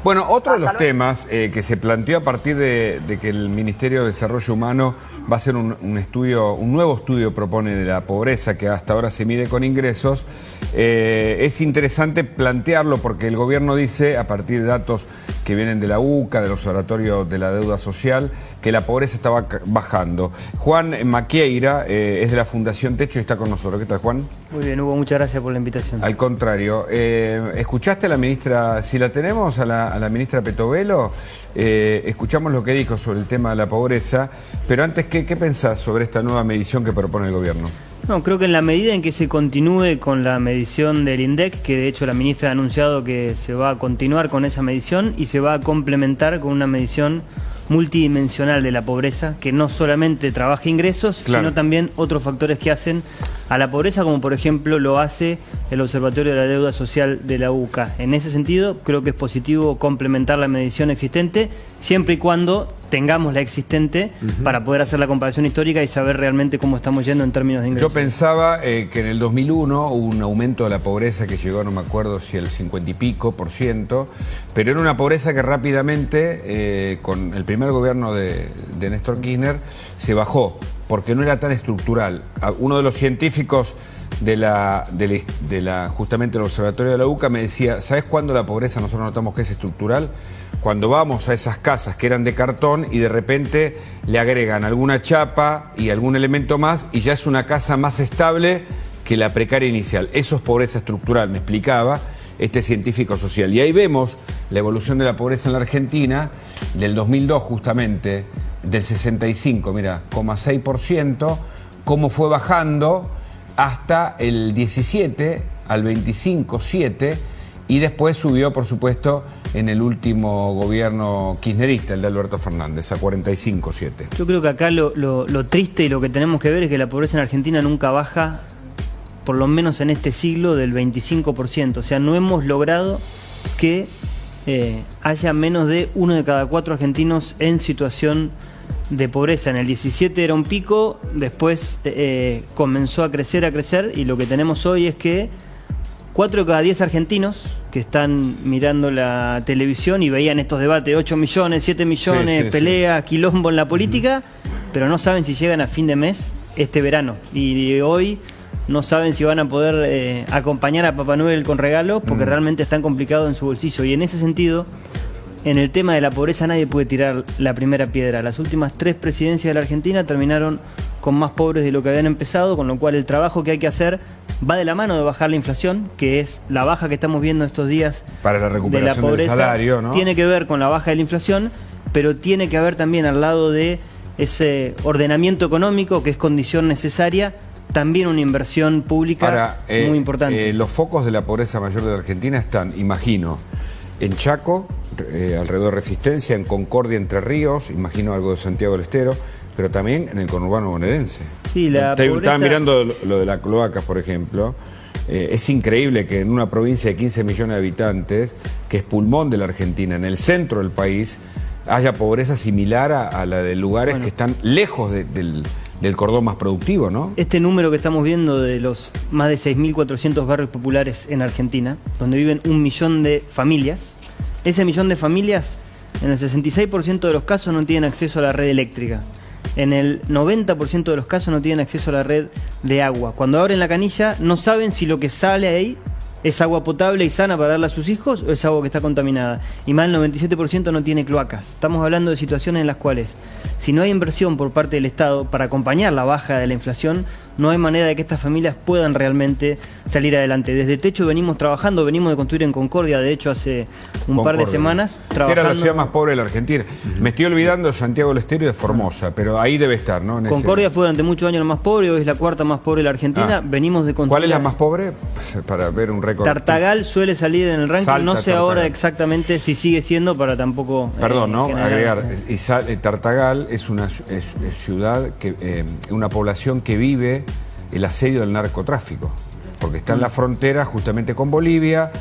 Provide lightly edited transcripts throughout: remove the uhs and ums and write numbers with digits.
Bueno, otro de los temas que se planteó a partir de que el Ministerio de Desarrollo Humano va a hacer un nuevo estudio propone de la pobreza, que hasta ahora se mide con ingresos. Es interesante plantearlo porque el gobierno dice, a partir de datos que vienen de la UCA, del Observatorio de la Deuda Social, que la pobreza estaba bajando. Juan Maquieira es de la Fundación Techo y está con nosotros. ¿Qué tal, Juan? Muy bien, Hugo, muchas gracias por la invitación. Al contrario. ¿Escuchaste a la ministra, si la tenemos, a la ministra Petovelo? Escuchamos lo que dijo sobre el tema de la pobreza, pero antes, ¿qué pensás sobre esta nueva medición que propone el gobierno? No, creo que en la medida en que se continúe con la medición del INDEC, que de hecho la ministra ha anunciado que se va a continuar con esa medición y se va a complementar con una medición multidimensional de la pobreza, que no solamente trabaja ingresos, sino también otros factores que hacen a la pobreza, como por ejemplo lo hace el Observatorio de la Deuda Social de la UCA. En ese sentido, creo que es positivo complementar la medición existente, siempre y cuando tengamos la existente para poder hacer la comparación histórica y saber realmente cómo estamos yendo en términos de ingresos. Yo pensaba que en el 2001 hubo un aumento de la pobreza que llegó, no me acuerdo si el 50 y pico %, pero era una pobreza que rápidamente, con el primer gobierno de Néstor Kirchner, se bajó, porque no era tan estructural. Uno de los científicos justamente del Observatorio de la UCA me decía, ¿sabes cuándo la pobreza nosotros notamos que es estructural? Cuando vamos a esas casas que eran de cartón y de repente le agregan alguna chapa y algún elemento más y ya es una casa más estable que la precaria inicial. Eso es pobreza estructural, me explicaba este científico social. Y ahí vemos la evolución de la pobreza en la Argentina del 2002 justamente, del 65,6%, cómo fue bajando hasta el 17 al 25,7%, y después subió, por supuesto, en el último gobierno kirchnerista, el de Alberto Fernández, a 45,7%. Yo creo que acá lo triste y lo que tenemos que ver es que la pobreza en Argentina nunca baja, por lo menos en este siglo, del 25%. O sea, no hemos logrado que haya menos de 1 de cada 4 argentinos en situación de pobreza. En el 17 era un pico, después comenzó a crecer, y lo que tenemos hoy es que 4 de cada 10 argentinos que están mirando la televisión y veían estos debates, 8 millones, 7 millones, pelea, quilombo en la política, pero no saben si llegan a fin de mes este verano. Y hoy no saben si van a poder acompañar a Papá Noel con regalos, porque realmente están complicados en su bolsillo. Y en ese sentido, en el tema de la pobreza nadie puede tirar la primera piedra. Las últimas 3 presidencias de la Argentina terminaron con más pobres de lo que habían empezado, con lo cual el trabajo que hay que hacer va de la mano de bajar la inflación, que es la baja que estamos viendo estos días para la recuperación de la pobreza, del salario, ¿no? Tiene que ver con la baja de la inflación, pero tiene que haber también, al lado de ese ordenamiento económico, que es condición necesaria, también una inversión pública muy importante. Los focos de la pobreza mayor de la Argentina están, imagino, en Chaco, alrededor de Resistencia, en Concordia, Entre Ríos, imagino algo de Santiago del Estero, pero también en el conurbano bonaerense. Sí, Estaba mirando lo de la cloaca, por ejemplo. Es increíble que en una provincia de 15 millones de habitantes, que es pulmón de la Argentina, en el centro del país, haya pobreza similar a la de lugares que están lejos del cordón más productivo, ¿no? Este número que estamos viendo de los más de 6.400 barrios populares en Argentina, donde viven 1 millón de familias, ese millón de familias, en el 66% de los casos no tienen acceso a la red eléctrica. En el 90% de los casos no tienen acceso a la red de agua. Cuando abren la canilla no saben si lo que sale ahí es agua potable y sana para darle a sus hijos o es agua que está contaminada. Y más del 97% no tiene cloacas. Estamos hablando de situaciones en las cuales, si no hay inversión por parte del Estado para acompañar la baja de la inflación, no hay manera de que estas familias puedan realmente salir adelante. Desde Techo venimos trabajando, venimos de construir en Concordia, de hecho hace un par de semanas, trabajando. Era la ciudad más pobre de la Argentina. Me estoy olvidando de Santiago del Estero y de Formosa, pero ahí debe estar, ¿no? Concordia fue durante muchos años la más pobre, hoy es la 4ª más pobre de la Argentina. Venimos de construir. ¿Cuál es la más pobre? Para ver un récord. Tartagal suele salir en el ranking, Salta, no sé Tartagal. Ahora exactamente si sigue siendo, para tampoco... Perdón, ¿no? Agregar, Tartagal es una ciudad, una población que vive el asedio del narcotráfico, porque está en la frontera justamente con Bolivia.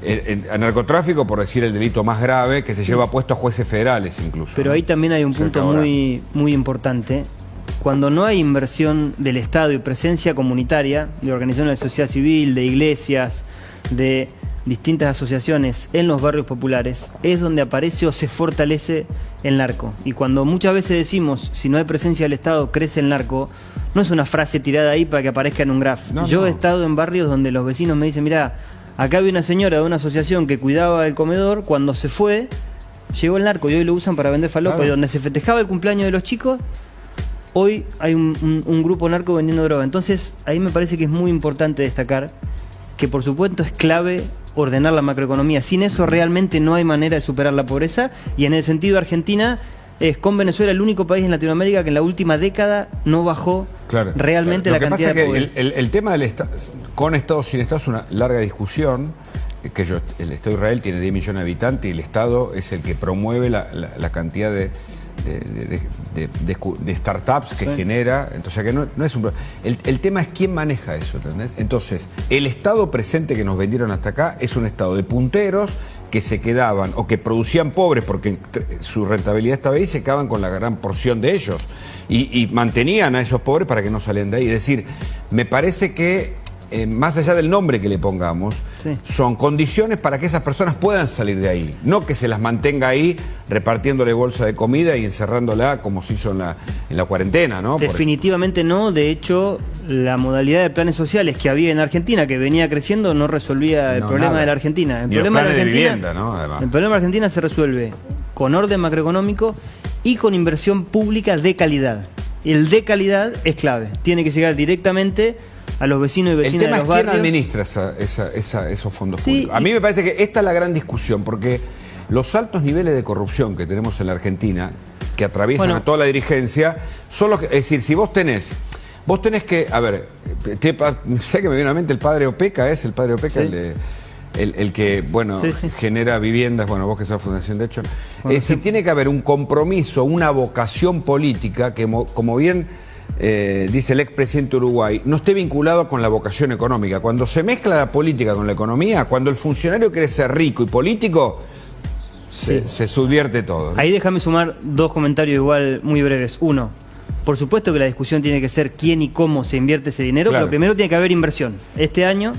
El narcotráfico, por decir el delito más grave, que se lleva puesto a jueces federales incluso. Pero ahí también hay un punto muy importante. Cuando no hay inversión del Estado y presencia comunitaria, de organizaciones de la sociedad civil, de iglesias, de distintas asociaciones en los barrios populares, es donde aparece o se fortalece el narco. Y cuando muchas veces decimos, si no hay presencia del Estado, crece el narco, no es una frase tirada ahí para que aparezca en un graph. Yo he estado en barrios donde los vecinos me dicen, mirá, acá había una señora de una asociación que cuidaba el comedor, cuando se fue, llegó el narco y hoy lo usan para vender falopa. Y donde se festejaba el cumpleaños de los chicos, hoy hay un grupo narco vendiendo droga. Entonces, ahí me parece que es muy importante destacar que, por supuesto, es clave ordenar la macroeconomía. Sin eso realmente no hay manera de superar la pobreza. Y en el sentido de Argentina, es con Venezuela el único país en Latinoamérica que en la última década no bajó realmente la cantidad de pobres. El tema del Estado, con Estado sin Estado, es una larga discusión. El Estado de Israel tiene 10 millones de habitantes y el Estado es el que promueve la cantidad de startups que genera. Entonces, que no es un problema. El tema es quién maneja eso, ¿entendés? Entonces, el Estado presente que nos vendieron hasta acá es un Estado de punteros que se quedaban o que producían pobres porque su rentabilidad estaba ahí y se quedaban con la gran porción de ellos y mantenían a esos pobres para que no salieran de ahí. Es decir, me parece que más allá del nombre que le pongamos, son condiciones para que esas personas puedan salir de ahí, no que se las mantenga ahí repartiéndole bolsa de comida y encerrándola como se hizo en la cuarentena, ¿no? Definitivamente no. De hecho, la modalidad de planes sociales que había en Argentina, que venía creciendo, no resolvía el problema de la Argentina. El problema de Argentina, vivienda, ¿no? Además. El problema de Argentina se resuelve con orden macroeconómico y con inversión pública de calidad. El de calidad es clave. Tiene que llegar directamente a los vecinos y vecinas de los barrios. ¿Quién administra esos fondos públicos? A mí me parece que esta es la gran discusión, porque los altos niveles de corrupción que tenemos en la Argentina, que atraviesan a toda la dirigencia, son los que, es decir, si vos tenés que, a ver, sé que me viene a la mente el padre Opeca, el que, genera viviendas, vos que sos Fundación de Hecho. Si tiene que haber un compromiso, una vocación política que, como bien dice el expresidente de Uruguay, no esté vinculado con la vocación económica. Cuando se mezcla la política con la economía, cuando el funcionario quiere ser rico y político, se subvierte todo, ¿no? Ahí déjame sumar dos comentarios igual muy breves. Uno, por supuesto que la discusión tiene que ser quién y cómo se invierte ese dinero, pero primero tiene que haber inversión. Este año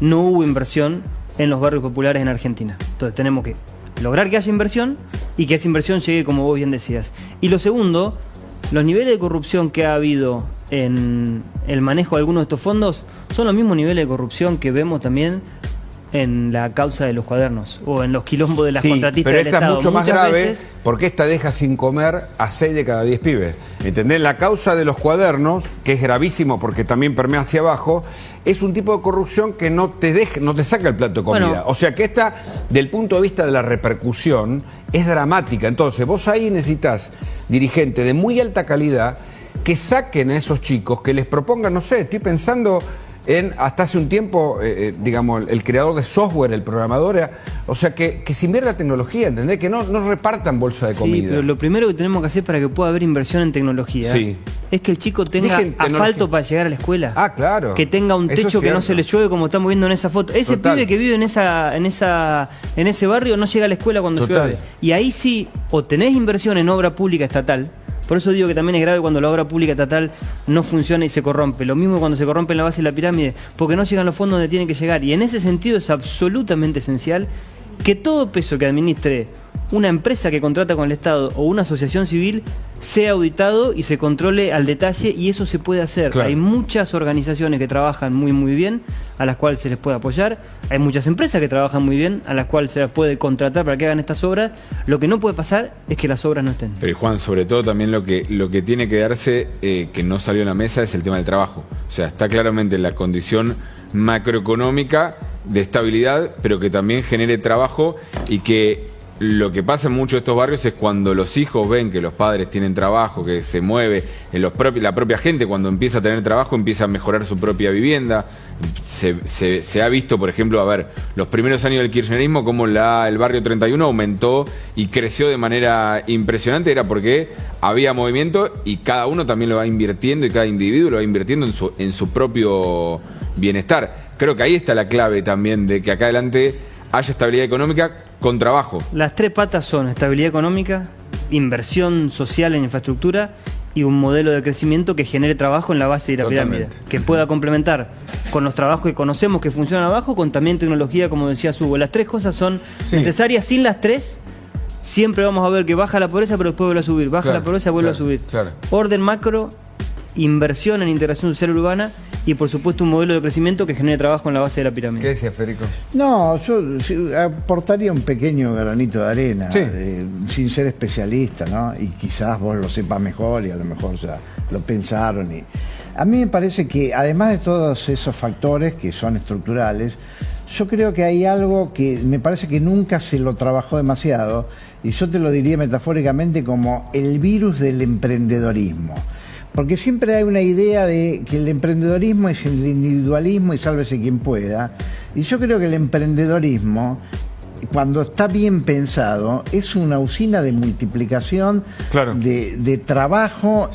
no hubo inversión en los barrios populares en Argentina. Entonces tenemos que lograr que haya inversión y que esa inversión llegue como vos bien decías. Y lo segundo, los niveles de corrupción que ha habido en el manejo de algunos de estos fondos son los mismos niveles de corrupción que vemos también en la causa de los cuadernos o en los quilombos de las contratistas del Estado. Pero esta es mucho más grave porque esta deja sin comer a 6 de cada 10 pibes. ¿Entendés? La causa de los cuadernos, que es gravísimo porque también permea hacia abajo, es un tipo de corrupción que no te saca el plato de comida. O sea que esta, del punto de vista de la repercusión, es dramática. Entonces, vos ahí necesitas dirigentes de muy alta calidad que saquen a esos chicos, que les propongan, no sé, estoy pensando en, hasta hace un tiempo, digamos, el creador de software, el programador, o sea, que se invierta tecnología, ¿entendés? Que no repartan bolsa de comida. Pero lo primero que tenemos que hacer para que pueda haber inversión en tecnología es que el chico tenga asfalto para llegar a la escuela. Ah, claro. Que tenga un techo que no se le llueve, como estamos viendo en esa foto. Ese pibe que vive en ese barrio no llega a la escuela cuando llueve. Y ahí sí, o tenés inversión en obra pública estatal. Por eso digo que también es grave cuando la obra pública estatal no funciona y se corrompe. Lo mismo cuando se corrompe en la base de la pirámide, porque no llegan los fondos donde tienen que llegar. Y en ese sentido es absolutamente esencial que todo peso que administre una empresa que contrata con el Estado o una asociación civil sea auditado y se controle al detalle, y eso se puede hacer. Hay muchas organizaciones que trabajan muy muy bien, a las cuales se les puede apoyar. Hay muchas empresas que trabajan muy bien, a las cuales se las puede contratar para que hagan estas obras. Lo que no puede pasar es que las obras no estén. Pero Juan, sobre todo también lo que tiene que darse, que no salió en la mesa, es el tema del trabajo. O sea, está claramente en la condición macroeconómica de estabilidad, pero que también genere trabajo, y que lo que pasa en muchos de estos barrios es cuando los hijos ven que los padres tienen trabajo, que se mueve, la propia gente cuando empieza a tener trabajo empieza a mejorar su propia vivienda. Se ha visto, por ejemplo, los primeros años del kirchnerismo, cómo el barrio 31 aumentó y creció de manera impresionante. Era porque había movimiento y cada uno también lo va invirtiendo, y cada individuo lo va invirtiendo en su propio bienestar. Creo que ahí está la clave también de que acá adelante haya estabilidad económica con trabajo. Las tres patas son estabilidad económica, inversión social en infraestructura y un modelo de crecimiento que genere trabajo en la base de la pirámide, que pueda complementar con los trabajos que conocemos que funcionan abajo, con también tecnología, como decía Hugo. Las tres cosas son necesarias. Sin las tres, siempre vamos a ver que baja la pobreza, pero después vuelve a subir, baja la pobreza, vuelve a subir. Orden macro, inversión en integración social urbana y por supuesto un modelo de crecimiento que genere trabajo en la base de la pirámide. ¿Qué decía Federico? No, yo aportaría un pequeño granito de arena, sin ser especialista, ¿no? Y quizás vos lo sepas mejor y a lo mejor ya lo pensaron. A mí me parece que además de todos esos factores que son estructurales, yo creo que hay algo que me parece que nunca se lo trabajó demasiado, y yo te lo diría metafóricamente como el virus del emprendedorismo. Porque siempre hay una idea de que el emprendedorismo es el individualismo y sálvese quien pueda. Y yo creo que el emprendedorismo, cuando está bien pensado, es una usina de multiplicación de trabajo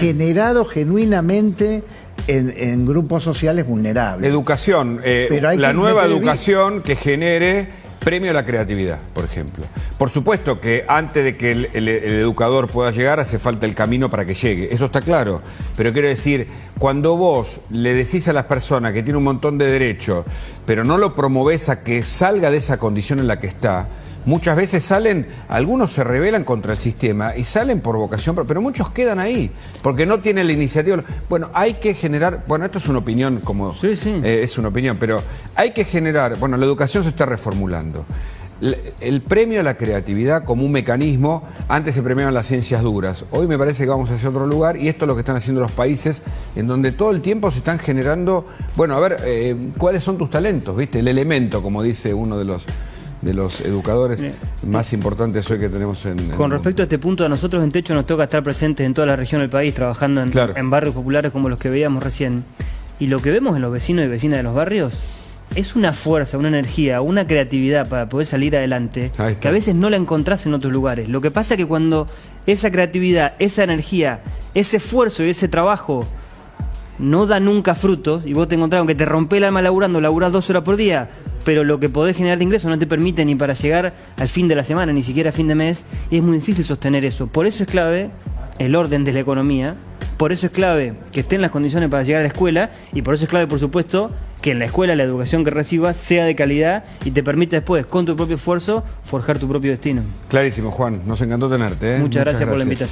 generado genuinamente en grupos sociales vulnerables. Educación, la nueva educación que genere premio a la creatividad, por ejemplo. Por supuesto que antes de que el educador pueda llegar, hace falta el camino para que llegue. Eso está claro. Pero quiero decir, cuando vos le decís a las personas que tiene un montón de derechos, pero no lo promovés a que salga de esa condición en la que está, muchas veces salen, algunos se rebelan contra el sistema y salen por vocación, pero muchos quedan ahí, porque no tienen la iniciativa. Bueno, hay que generar, bueno, esto es una opinión, como es una opinión, pero hay que generar, bueno, la educación se está reformulando. El premio a la creatividad como un mecanismo, antes se premiaban las ciencias duras, hoy me parece que vamos hacia otro lugar, y esto es lo que están haciendo los países en donde todo el tiempo se están generando, bueno, a ver, ¿cuáles son tus talentos? ¿Viste? El elemento, como dice uno de los educadores más importantes hoy que tenemos Con respecto a este punto, a nosotros en Techo nos toca estar presentes en toda la región del país, trabajando en barrios populares como los que veíamos recién. Y lo que vemos en los vecinos y vecinas de los barrios es una fuerza, una energía, una creatividad para poder salir adelante, que a veces no la encontrás en otros lugares. Lo que pasa es que cuando esa creatividad, esa energía, ese esfuerzo y ese trabajo no da nunca frutos, y vos te encontrás, aunque te rompe el alma laburás 2 horas por día, pero lo que podés generar de ingresos no te permite ni para llegar al fin de la semana, ni siquiera a fin de mes, y es muy difícil sostener eso. Por eso es clave el orden de la economía, por eso es clave que estén las condiciones para llegar a la escuela, y por eso es clave, por supuesto, que en la escuela la educación que recibas sea de calidad y te permita después, con tu propio esfuerzo, forjar tu propio destino. Clarísimo, Juan. Nos encantó tenerte. Muchas gracias por la invitación.